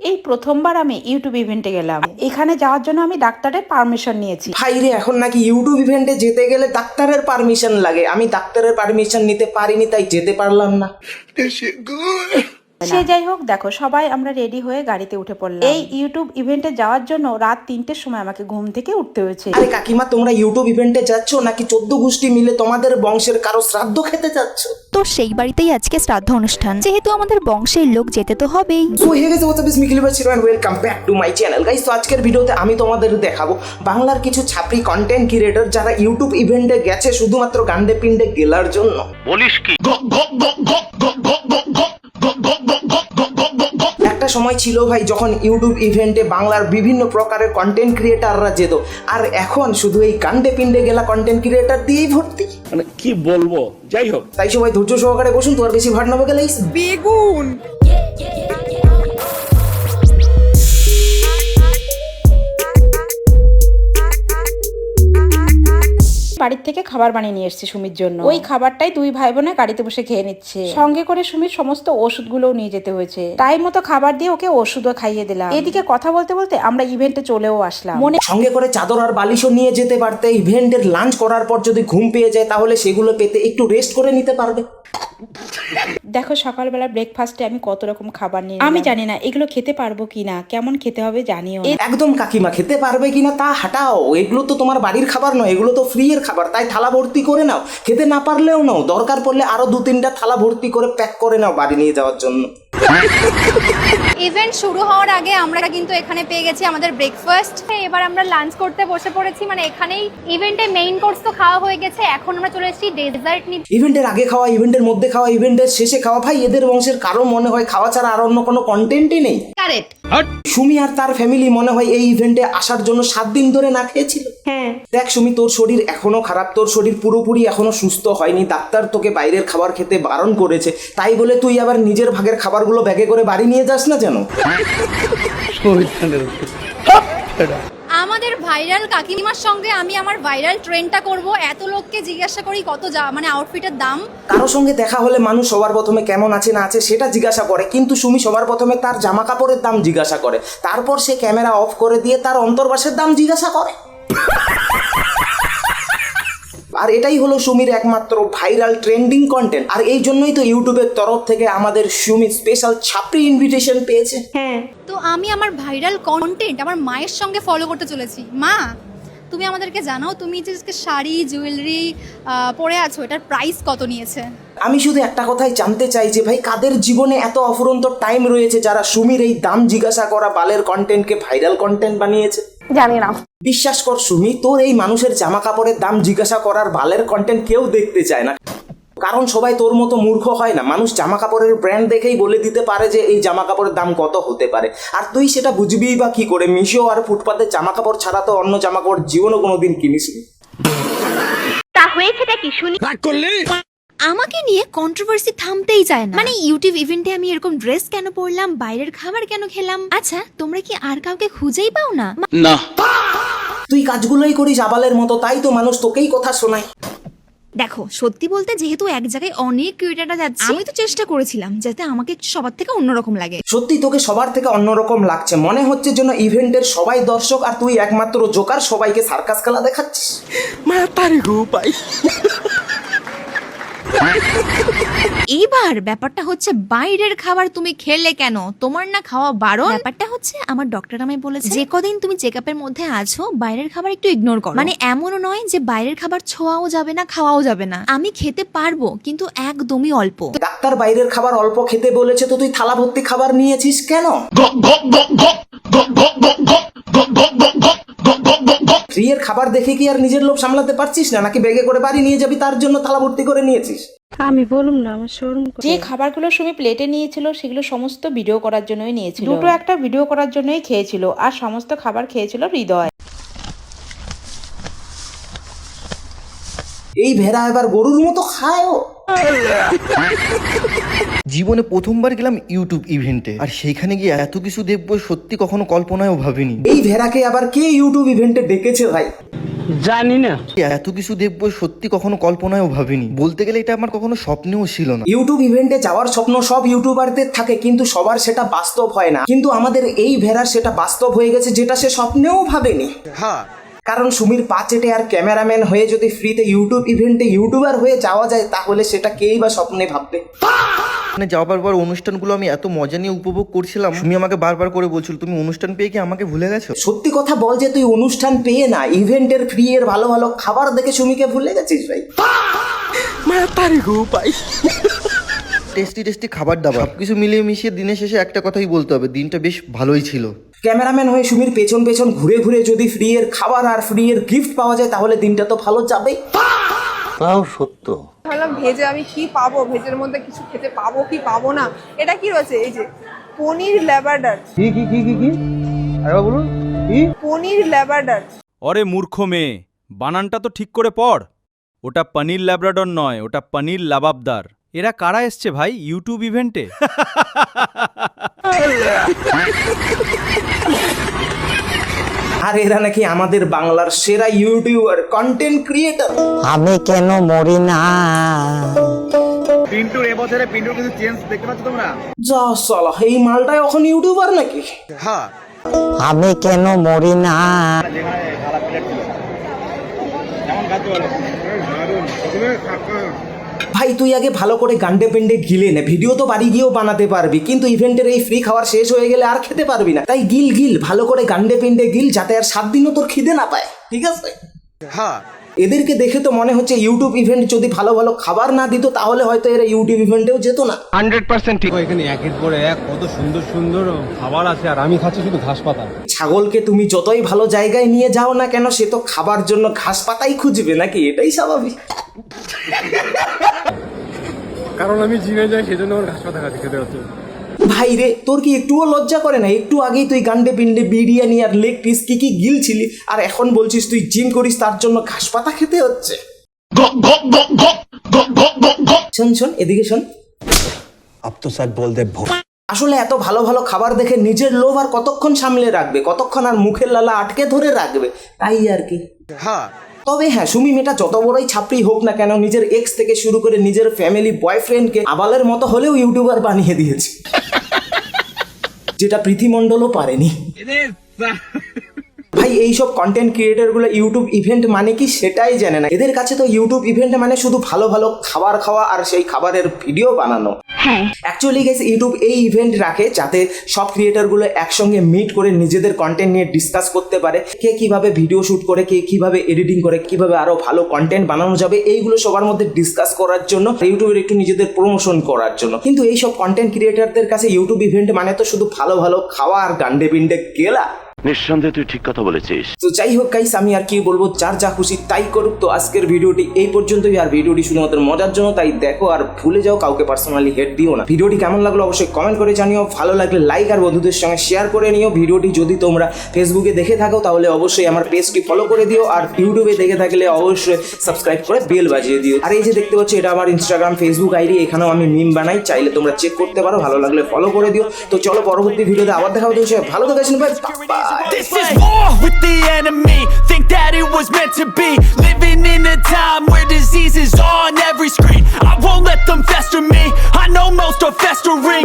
এই প্রথমবার আমি ইউটিউব ইভেন্টে গেলাম। এখানে যাওয়ার জন্য আমি ডাক্তারের পারমিশন নিয়েছি। ভাই রে, এখন নাকি ইউটিউব ইভেন্টে যেতে গেলে ডাক্তারের পারমিশন লাগে। আমি ডাক্তারের পারমিশন নিতে পারিনি, তাই যেতে পারলাম না। সে যাই হোক, দেখো সবাই আমরা রেডি হয়ে গাড়িতে উঠে পড়লাম। এই ইউটিউব ইভেন্টে যাওয়ার জন্য রাত 3টের সময় আমাকে ঘুম থেকে উঠতে হয়েছে। আরে কাকিমা, তোমরা ইউটিউব ইভেন্টে যাচ্ছ নাকি 14 গোষ্ঠী মিলে তোমাদের বংশের কারো শ্রাদ্ধ খেতে যাচ্ছ? তো সেই বাড়িতেই আজকে শ্রাদ্ধ অনুষ্ঠান, যেহেতু আমাদের বংশের লোক যেতে তো হবেই। So hey guys, what's up, it's মিকিল বাচিরো and welcome back to my channel. Guys, তো আজকের ভিডিওতে আমি তোমাদের দেখাবো বাংলার কিছু ছাপরি কন্টেন্ট ক্রিয়েটর যারা ইউটিউব ইভেন্টে গেছে শুধুমাত্র গান্ডে পিন্ডে গেলার জন্য। বলিস কি? একটা সময় ছিল ভাই যখন ইউটিউব ইভেন্টে বাংলার বিভিন্ন প্রকারের কন্টেন্ট ক্রিয়েটাররা যেত, আর এখন শুধু এই গান্ডে পিন্ডে গেলা কন্টেন্ট ক্রিয়েটার দিয়েই ভর্তি। মানে কি বলবো, যাই হোক। তাই সবাই ধৈর্য সহকারে বসুন, তো আর বেশি ভাট না গেলে বেগুন। বাড়ির থেকে খাবার বানিয়ে নিয়ে এসেছি সুমির জন্য। ওই খাবারটাই দুই ভাই বোনে গাড়িতে বসে খেয়ে নিচ্ছে। সঙ্গে করে সুমির সমস্ত ওষুধগুলোও নিয়ে যেতে হয়েছে। টাইম মতো খাবার দিয়ে ওকে ওষুধও খাইয়ে দিলাম। এদিকে কথা বলতে বলতে আমরা ইভেন্টে চলেও আসলাম। মনে সঙ্গে করে চাদর আর বালিশও নিয়ে যেতে পারতে। ইভেন্টের লাঞ্চ করার পর যদি ঘুম পেয়ে যায় তাহলে সেগুলো পেতে একটু রেস্ট করে নিতে পারবে। দেখো সকালবেলা ব্রেকফাস্টে আমি কত রকম খাবার নিয়ে আমি জানি না এগুলো খেতে পারবো কিনা, কেমন খেতে হবে জানিও না। একদম কাকিমা, খেতে পারবে কিনা তা হাঁটাও। এগুলো তো তোমার বাড়ির খাবার নয়, এগুলো তো ফ্রি এর খাবার, তাই থালা ভর্তি করে নাও। খেতে না পারলেও নাও, দরকার পড়লে আরো 2-3টা থালা ভর্তি করে প্যাক করে নাও বাড়ি নিয়ে যাওয়ার জন্য। ইভেন্ট শুরু হওয়ার আগে আমরা কিন্তু এখানে পেয়ে গেছি আমাদের ব্রেকফাস্ট। এবার আমরা লাঞ্চ করতে বসে পড়েছি, মানে এখানেই ইভেন্টে মেইন কোর্স তো খাওয়া হয়ে গেছে, এখন আমরা চলে এসেছি ডেজার্ট নিতে। ইভেন্টের আগে খাওয়া, ইভেন্টের মধ্যে খাওয়া, ইভেন্টের শেষে খাওয়া। ভাই এদের বংশের কারো মনে হয় খাওয়া ছাড়া আর অন্য কোনো কন্টেন্টই নেই। কারেক্ট। সুমি আর তার ফ্যামিলি মনে হয় এই ইভেন্টে আসার জন্য 7 দিন ধরে না খেয়েছিল। হ্যাঁ দেখ সুমি, তোর শরীর এখনো খারাপ, তোর শরীর পুরোপুরি এখনো সুস্থ হয়নি। ডাক্তার তোকে বাইরের খাবার খেতে বারণ করেছে, তাই বলে তুই আবার নিজের ভাগের খাবারগুলো ব্যাগে করে বাড়ি নিয়ে যাস না যেন। আমাদের ভাইরাল কাকিমার সঙ্গে আমি আমার ভাইরাল ট্রেন্ডটা করব। এত লোককে জিজ্ঞাসা করি কত মানে আউটফিটের দাম। কারোর সঙ্গে দেখা হলে মানুষ সবার প্রথমে কেমন আছে না আছে সেটা জিজ্ঞাসা করে, কিন্তু সুমি সবার প্রথমে তার জামা কাপড়ের দাম জিজ্ঞাসা করে, তারপর সে ক্যামেরা অফ করে দিয়ে তার অন্তর্বাসের দাম জিজ্ঞাসা করে। আর এটাই হলো সুমির একমাত্র ভাইরাল ট্রেন্ডিং কন্টেন্ট। আর এই জন্যই তো ইউটিউবের তরফ থেকে আমাদের সুমি স্পেশাল ছাপরি ইনভিটেশন পেয়েছে। হ্যাঁ, তো আমি আমার ভাইরাল কন্টেন্ট আমার মায়ের সঙ্গে ফলো করতে চলেছি। মা, তুমি আমাদেরকে জানাও, তুমি যে শাড়ি জুয়েলারি পরে আছো, এটার প্রাইস কত নিয়েছে? আমি শুধু একটা কথাই জানতে চাই যে ভাই কাদের জীবনে এত অফুরন্ত টাইম রয়েছে যারা সুমির এই দাম জিজ্ঞাসা করা বালের কন্টেন্টকে ভাইরাল কন্টেন্ট বানিয়েছে। জানি না। বিশ্বাস কর সুমি, তোর এই মানুষের জামা কাপড়ের দাম জিজ্ঞাসা করার বালের কন্টেন্ট কেউ দেখতে চায় না, কারণ সবাই তোর মতো মূর্খ হয় না। মানুষ জামা কাপড়ের ব্র্যান্ড দেখেই বলে দিতে পারে যে এই জামা কাপড়ের দাম কত হতে পারে, আর তুই সেটা বুঝবি বা কি করে? মিশো আর ফুটপাতের জামা কাপড় ছাড়া তো অন্য জামা কাপড় জীবনও কোনোদিন কিনিসনি। তা হয়েছেটা কি শুনি? আমাকে নিয়ে কন্ট্রোভার্সি থামতেই চায় না। মানে ইউটিউব ইভেন্টে আমি এরকম ড্রেস কেন পরলাম, বাইরের খাবার কেন খেলাম? আচ্ছা, তোমরা কি আর কাউকে খুঁজেই পাও না? না, তুই কাজগুলোই করিস আবালের মতো, তাই তো মানুষ তোকেই কথা শোনায়। দেখো, সত্যি বলতে যেহেতু এক জায়গায় অনেক ক্রিয়েটাররা যাচ্ছে, আমি তো চেষ্টা করেছিলাম যাতে আমাকে সবার থেকে অন্যরকম লাগে। সত্যি তোকে সবার থেকে অন্যরকম লাগছে, মনে হচ্ছে যেন ইভেন্টের সবাই দর্শক আর তুই একমাত্র জোকার, সবাইকে সার্কাস খেলা দেখাচ্ছিস। এইবার ব্যাপারটা হচ্ছে বাইরের খাবার তুমি খেলে কেন? তোমার না খাওয়া বারণ? ব্যাপারটা হচ্ছে আমার ডক্টর আমায় বলেছে যে কদিন তুমি চেকআপের মধ্যে আছো বাইরের খাবার একটু ইগনোর করো। মানে এমনও নয় যে বাইরের খাবার ছোঁয়াও যাবে না, খাওয়াও যাবে না। আমি খেতে পারবো, কিন্তু একদমই অল্প। ডাক্তার বাইরের খাবার অল্প খেতে বলেছে, তো তুই থালা ভর্তি খাবার নিয়েছিস কেন? ফ্রি এর খাবার দেখে কি আর নিজের লোভ সামলাতে পারছিস না, নাকি ব্যাগে করে বাড়ি নিয়ে যাবি তার জন্য থালা ভর্তি করে নিয়েছিস? আমি বলুম না, আমার শরম করে। যে খাবারগুলো সুমি প্লেটে নিয়েছিল সেগুলো সমস্ত ভিডিও করার জন্যই নিয়েছিল। দুটো একটা ভিডিও করার জন্যই খেয়েছিল, আর সমস্ত খাবার খেয়েছিল হৃদয়। এই ভেড়া এবার গরুর মতো খায়ও। জীবনে প্রথমবার গেলাম ইউটিউব ইভেন্টে, আর সেইখানে গিয়ে এত কিছু দেখবো সত্যি কখনো কল্পনায়ও ভাবিনি। এই ভেড়াকে আবার কে ইউটিউব ইভেন্টে ডেকেছে ভাই? এত কিছু দেখবো সত্যি কখনো কল্পনায়ও ভাবিনি। বলতে গেলে এটা আমার কখনো স্বপ্নেও ছিল না। ইউটিউব ইভেন্টে যাওয়ার স্বপ্ন সব ইউটিউবারদের থাকে, কিন্তু সবার সেটা বাস্তব হয় না। কিন্তু আমাদের এই ভেড়ার সেটা বাস্তব হয়ে গেছে, যেটা সে স্বপ্নেও ভাবেনি। কারণ সুমির পাচেটে আর ক্যামেরাম্যান হয়ে যদি ফ্রিতে ইউটিউব ইভেন্টে ইউটিউবার হয়ে যাওয়া যায়, তাহলে সেটা কেই বা স্বপ্নে ভাববে। মানে যাওয়ার পর অনুষ্ঠানগুলো আমি এত মজা নিয়ে উপভোগ করছিলাম, তুমি আমাকে বারবার করে বলছিল তুমি অনুষ্ঠান পেয়ে কি আমাকে ভুলে গেছো? সত্যি কথা বল যে তুই অনুষ্ঠান পেয়ে না, ইভেন্টের ফ্রি এর ভালো ভালো খাবার দেখে সুমিকে ভুলে গেছিস ভাই। টেস্টি টেস্টি খাবার দাবার সবকিছু মিলিয়ে মিশিয়ে দিনের শেষে একটা কথাই বলতে হবে, দিনটা বেশ ভালোই ছিল। ক্যামেরাম্যান হয়ে সুমির পেছন পেছন ঘুরে ঘুরে যদি ফ্রি এর খাবার আর ফ্রি এর গিফট পাওয়া যায়, তাহলে দিনটা তো ভালো যাবেই। ভাবলাম ভেজে আমি কি পাবো, ভেজের মধ্যে কিছু খেতে পাবো কি পাবো না। এটা কি রয়েছে? এই যে পনির ল্যাবার্ডার। কি আরে বলুন কি? পনির ল্যাবার্ডার। অরে মূর্খ মেয়ে, বানানটা তো ঠিক করে পড়। ওটা পনির ল্যাব্রাডর নয়, ওটা পনির লাবাবদার। এরা কারা এসছে ভাই ইউটিউব ইভেন্টে? আর এরা নাকি আমাদের বাংলার সেরা ইউটিউবার, কন্টেন্ট ক্রিয়েটর। আমি কেন মরি না? পিন্টুর এবছরে পিন্টুর কিছু চেঞ্জ দেখতে পাচ্ছ তোমরা? যা সালা, এই মালটাই এখন ইউটিউবার নাকি? হ্যাঁ। আমি কেন মরি না? ভাই তুই আগে ভালো করে গান্ডে পেন্ডে গিলে নে, ভিডিও তো বাড়ি গিয়েও বানাতে পারবি, কিন্তু ইভেন্টের এই ফ্রি খাবার শেষ হয়ে গেলে আর খেতে পারবি না। তাই গিল গিল ভালো করে গান্ডে পেন্ডে গিল, যাতে আর 7 দিনও তোর খিদে না পায়, ঠিক আছে? হ্যাঁ। এদেরকে দেখে তো মনে হচ্ছে ইউটিউব ইভেন্ট যদি ভালো ভালো খাবার না দিত, তাহলে হয়তো এরা ইউটিউব ইভেন্টেও যেত না। 100% ঠিক। এখানে একের পরে এক কত সুন্দর সুন্দর খাবার আছে, আর আমি খাচ্ছি শুধু ঘাস পাতা। ছাগলকে তুমি যতই ভালো জায়গায় নিয়ে যাও না কেন, সে তো খাবার জন্য ঘাস পাতাই খুঁজবে নাকি, এটাই স্বাভাবিক। কারণ আমি জিমে যাই, সেজন্য আমার ঘাস পাতা খেতে হচ্ছে। ভাই রে, তোর কি একটুও লজ্জা করে না? একটু আগেই তুই গান্ডে পিন্ডে বিরিয়ানি আর লেগ পিস কি কি গিলছিলি, আর এখন বলছিস তুই জিম করিস তার জন্য ঘাস পাতা খেতে হচ্ছে। শোন শোন, এদিকে শোন। আব তো সচ বল দে। আসলে এত ভালো ভালো খাবার দেখে নিজের লোভ আর কতক্ষণ সামলে রাখবে, কতক্ষণ আর মুখের লালা আটকে ধরে রাখবে, তাই আর কি। হ্যাঁ। তবে হ্যাঁ, সুমি মেয়েটা যত বড়ই ছাপড়ি হোক না কেন, নিজের এক্স থেকে শুরু করে নিজের ফ্যামিলি বয়ফ্রেন্ডকে আবালের মতো হলেও ইউটিউবার বানিয়ে দিয়েছে, যেটা পৃথিমণ্ডলও পারেনি। ভাই এইসব কন্টেন্ট ক্রিয়েটর গুলো ইউটিউব ইভেন্ট মানে কি সেটাই জানে না। এদের কাছে তো ইউটিউব ইভেন্ট মানে শুধু ভালো ভালো খাবার খাওয়া আর সেই খাবারের ভিডিও বানানো। অ্যাকচুয়ালি গাইস, ইউটিউব এই ইভেন্ট রাখে যাতে সব ক্রিয়েটর গুলো একসঙ্গে মিট করে নিজেদের কন্টেন্ট নিয়ে ডিসকাস করতে পারে, কে কিভাবে ভিডিও শুট করে, কে কিভাবে এডিটিং করে, কিভাবে আরো ভালো কন্টেন্ট বানানো যাবে, এইগুলো সবার মধ্যে ডিসকাস করার জন্য, ইউটিউবের একটু নিজেদের প্রমোশন করার জন্য। কিন্তু এইসব কন্টেন্ট ক্রিয়েটরদের কাছে ইউটিউব ইভেন্ট মানে তো শুধু ভালো ভালো খাওয়া আর গান্ডে পিন্ডে গেলা। নিঃসন্দেহে তুই ঠিক কথা বলেছিস। তো যাই হোক গাইস, আমি আর কি বলবো, যার যা খুশি তাই করুক। তো আজকের ভিডিওটি এই পর্যন্তই, আর ভিডিওটি শুধুমাত্র মজার জন্য, তাই দেখো আর ভুলে যাও, কাউকে পার্সোনালি হেড দিও না। ভিডিওটি কেমন লাগলো অবশ্যই কমেন্ট করে জানিও, ভালো লাগলে লাইক আর বন্ধুদের সঙ্গে শেয়ার করে নিও। ভিডিওটি যদি তোমরা ফেসবুকে দেখে থাকো তাহলে অবশ্যই আমার পেজটি ফলো করে দিও, আর ইউটিউবে দেখে থাকলে অবশ্যই সাবস্ক্রাইব করে বেল বাজিয়ে দিও। আর এই যে দেখতে পাচ্ছ, এটা আমার ইনস্টাগ্রাম ফেসবুক আইডি, এখানেও আমি মিম বানাই, চাইলে তোমরা চেক করতে পারো, ভালো লাগলে ফলো করে দিও। তো চলো পরবর্তী ভিডিওতে আবার দেখা হবে, ভালো থাকবেন, by. War with the enemy, think that it was meant to be. Living in a time where disease is on every screen. I won't let them fester me, I know most are festering.